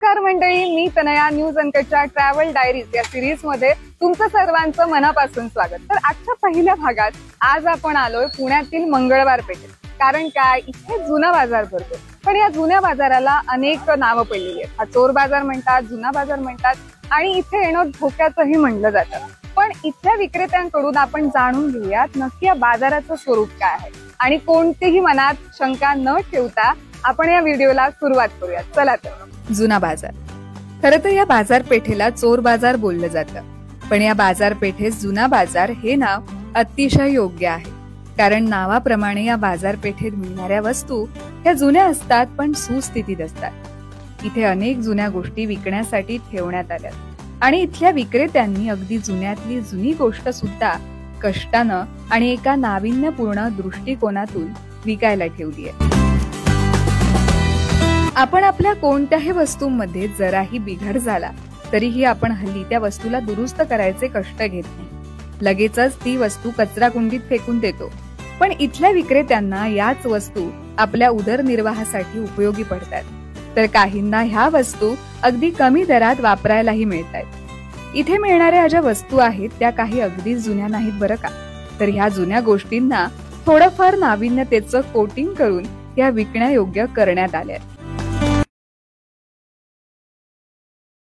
नमस्कार मंडळी, मी Tanaya news अनकटच्या travel diaries या सिरीज मध्ये तुमचं सर्वांचं मनापासून स्वागत। तर आजच्या पहिल्या भागात आज आपण आलोय पुण्यातील मंगळवार पेठेत। कारण काय, इथे जुना बाजार भरतो, पण या जुन्या बाजाराला अनेक नावं पडलेली आहेत। हा चोर बाजार म्हणतात, जुना बाजार म्हणतात आणि इथे येणं धोक्याचंही म्हणलं जातं। पण इथल्या विक्रेत्यांकडून आपण जाणून घेऊयात नक्की या बाजाराचं स्वरूप काय आहे आणि कोणतीही मनात शंका न ठेवता आपण या व्हिडिओला सुरुवात करूया। चला तर। जुना बाजार। खरं तर या बाजारपेठेला चोर बाजार बोललं जातं, पण या बाजारपेठेस जुना बाजार हे नाव अतिशय योग्य आहे। कारण नावाप्रमाणे या बाजारपेठेत मिळणाऱ्या वस्तू ह्या जुन्या असतात, पण सुस्थितीत असतात। इथे अनेक जुन्या गोष्टी विकण्यासाठी ठेवण्यात आल्या आणि इथल्या विक्रेत्यांनी अगदी जुन्यातली जुनी गोष्ट सुद्धा कष्टानं आणि एका नाविन्यपूर्ण दृष्टिकोनातून विकायला ठेवली आहे। आपण आपल्या कोणत्याही वस्तूंमध्ये जराही बिघड झाला तरीही आपण हल्ली त्या वस्तूला दुरुस्त करायचे कष्ट घेत नाही, लगेचच ती वस्तू कचरा कुंडीत फेकून देतो। पण इथल्या विक्रेत्यांना याच वस्तू आपल्या उदरनिर्वाहासाठी उपयोगी पडतात, तर काहींना ह्या वस्तू अगदी कमी दरात वापरायलाही मिळतात। इथे मिळणाऱ्या ज्या वस्तू आहेत त्या काही अगदी जुन्या नाहीत बरं का, तर ह्या जुन्या गोष्टींना थोडंफार नाविन्यतेचं कोटिंग करून या विकण्यायोग्य करण्यात आल्या।